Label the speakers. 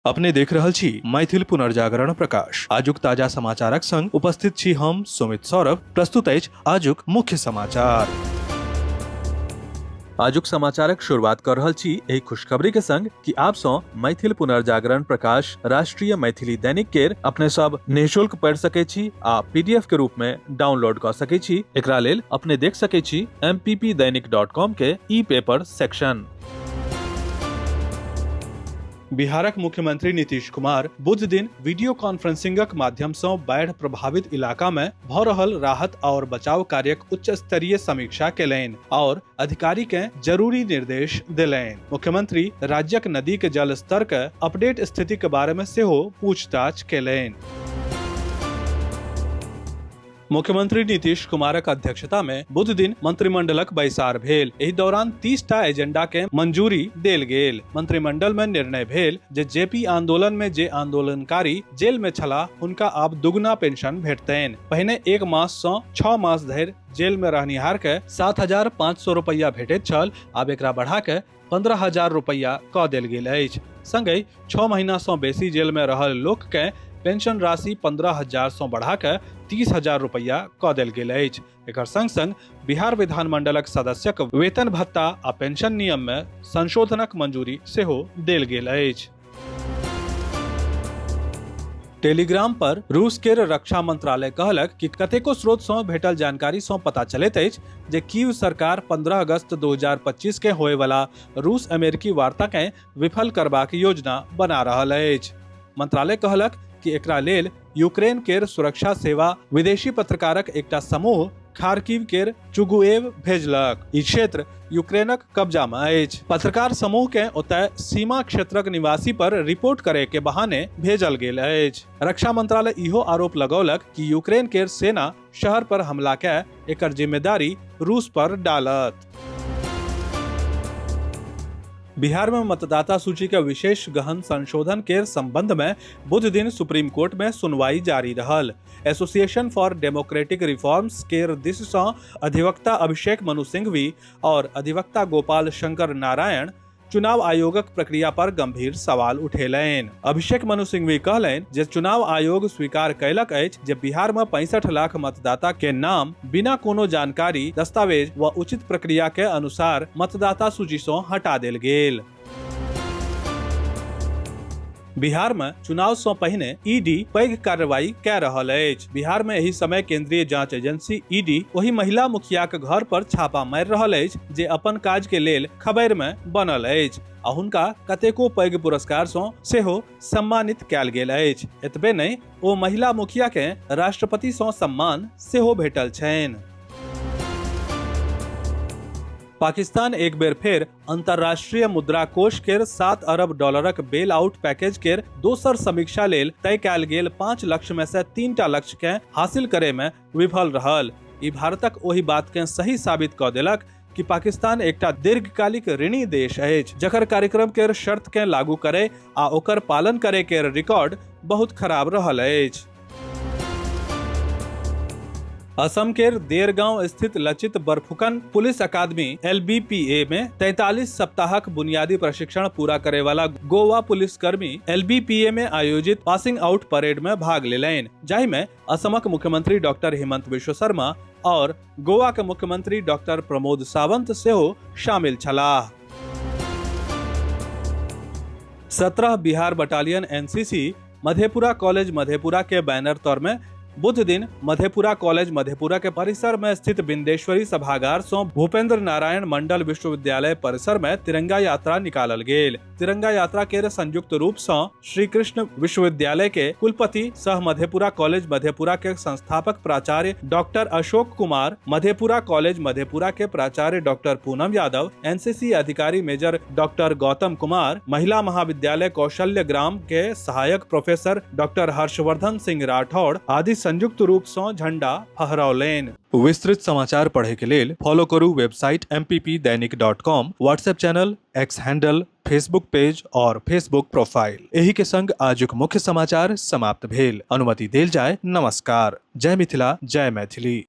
Speaker 1: अपने देख रहल छी मैथिल पुनर्जागरण प्रकाश। आजुक ताजा समाचारक संग उपस्थित छी हम सुमित सौरभ। प्रस्तुत अछि आजुक मुख्य समाचार। आजुक समाचारक शुरुआत कर रहल छी एही खुशखबरी के संग कि आप सो मैथिल पुनर्जागरण प्रकाश राष्ट्रीय मैथिली दैनिक केर अपने सब निःशुल्क पढ़ सके छी आ पीडीएफ के रूप में डाउनलोड कर सके छी। एकरा लेल अपने देख सके छी mppdainik.com के ई पेपर सेक्शन। बिहारक मुख्यमंत्री नीतीश कुमार बुध दिन वीडियो कॉन्फ्रेंसिंगक माध्यम सँ बाढ़ि प्रभावित इलाका में भ रहल राहत और बचाव कार्यक उच्च स्तरीय समीक्षा केलनि और अधिकारी के जरूरी निर्देश देलनि। मुख्यमंत्री राज्यक नदी के जल स्तर के अपडेट स्थिति के बारे में सेहो पूछताछ केलनि। मुख्यमंत्री नीतीश कुमारक अध्यक्षता में बुध दिन मंत्रिमंडलक बैसार भेल। एहि दौरान 30टा एजेंडा के मंजूरी देल गेल। मंत्रिमंडल में निर्णय भेल जे जेपी आंदोलन में जे आंदोलनकारी जेल में छला हुनका आब दुगुना पेंशन भेटतनि। पहिने 1 मास सँ 6 मास धरि जेल में रहनिहार के 7,500 रुपया भेटैत छल, आब एकरा बढ़ा के 15,000 रुपया कऽ देल गेल अछि। संगहि 6 महीना सँ बेसी जेल में रहल लोक के पेंशन राशि 15,000 सँ बढ़ा के 30,000 रुपया कऽ देल गेल अछि। एकर संग संग बिहार विधानमंडलक सदस्यक वेतन भत्ता आ पेंशन नियम में संशोधनक मंजूरी सेहो देल गेल अछि। टेलीग्राम पर रूस केर रक्षा मंत्रालय कहलक कि कतेको स्रोत सँ भेटल जानकारी सँ पता चलैत अछि जे कीव सरकार 15 अगस्त 2025 के होए वाला रूस अमेरिकी वार्ता के विफल करबाक योजना बना रहल अछि। मंत्रालय कहलक कि एकरा लेल यूक्रेन केर सुरक्षा सेवा विदेशी पत्रकारक एकटा समूह खार्किव केर चुगुएव भेजलक। ई क्षेत्र यूक्रेनक कब्जा में अछि। पत्रकार समूह के ओतय सीमा क्षेत्रक निवासी पर रिपोर्ट करे के बहाने भेजल गेल अछि। रक्षा मंत्रालय इहो आरोप लगौलक कि यूक्रेन केर सेना शहर पर हमला के एकर जिम्मेदारी रूस पर डालत। बिहार में मतदाता सूची के विशेष गहन संशोधन के संबंध में बुध दिन सुप्रीम कोर्ट में सुनवाई जारी रहल। एसोसिएशन फॉर डेमोक्रेटिक रिफॉर्म्स केर दिस सँ अधिवक्ता अभिषेक मनु सिंघवी और अधिवक्ता गोपाल शंकर नारायण चुनाव आयोगक प्रक्रिया पर गंभीर सवाल उठेलनि। अभिषेक मनु सिंघवी कहलनि जे चुनाव आयोग स्वीकार कयलक अछि जे बिहार में 65 लाख मतदाता के नाम बिना कोनो जानकारी, दस्तावेज व उचित प्रक्रिया के अनुसार मतदाता सूची सँ हटा देल गेल। बिहार में चुनाव सँ पहिने ईडी पैघ कार्रवाई कऽ रहल अछि। बिहार में एहि समय केंद्रीय जांच एजेंसी ईडी ओहि महिला मुखियाक घर पर छापा मारि रहल अछि जे अपन काज के लेल खबैर में बनल अछि आ हुनका कतेको पैघ पुरस्कार सँ सेहो सम्मानित कयल गेल अछि। एतबे नहि, ओ महिला मुखिया के राष्ट्रपति सँ सम्मान सेहो भेटल छनि। पाकिस्तान एक बेर फेर अंतर्राष्ट्रीय मुद्रा कोष केर $7 अरब बेल आउट पैकेज केर दोसर समीक्षा लेल तय कयल गेल 5 लक्ष्य में से 3टा लक्ष्य के हासिल करे में विफल रहल। ई भारतक ओहि बात के सही साबित कऽ देलक कि पाकिस्तान एकटा दीर्घकालिक ऋणी देश अछि जकर कार्यक्रम केर शर्त के लागू करे आ ओकर पालन करे केर रिकॉर्ड बहुत खराब रहल अछि। असम केर देरगांव स्थित लचित बरफुकन पुलिस अकादमी LBPA में 43 सप्ताहक बुनियादी प्रशिक्षण पूरा करे वाला गोवा पुलिस कर्मी LBPA में आयोजित पासिंग आउट परेड में भाग लेलनि, जाहि में असमक मुख्यमंत्री डॉक्टर हेमंत बिश्व शर्मा और गोवा के मुख्यमंत्री डॉक्टर प्रमोद सावंत सेहो शामिल छलाह। 17 Bihar battalion NCC Madhepura college Madhepura के बैनर तौर में बुध दिन मधेपुरा कॉलेज मधेपुरा के परिसर में स्थित बिंदेश्वरी सभागार सँ भूपेंद्र नारायण मंडल विश्वविद्यालय परिसर में तिरंगा यात्रा निकालल गेल। तिरंगा यात्रा के संयुक्त रूप सँ श्री कृष्ण विश्वविद्यालय के कुलपति सह मधेपुरा कॉलेज मधेपुरा के संस्थापक प्राचार्य डॉक्टर अशोक कुमार, मधेपुरा कॉलेज मधेपुरा के प्राचार्य डॉक्टर पूनम यादव, NCC अधिकारी मेजर डॉक्टर गौतम कुमार, महिला महाविद्यालय कौशल्य ग्राम के सहायक प्रोफेसर डॉक्टर हर्षवर्धन सिंह राठौड़ आदि संयुक्त रूप सँ झंडा फहरौलनि। विस्तृत समाचार पढ़े के लेल फॉलो करू website mppdainik.com, WhatsApp channel, x handle, Facebook page और फेसबुक प्रोफाइल। एही के संग आजुक मुख्य समाचार समाप्त भेल। अनुमति देल जाय। नमस्कार। जय मिथिला, जय मैथिली।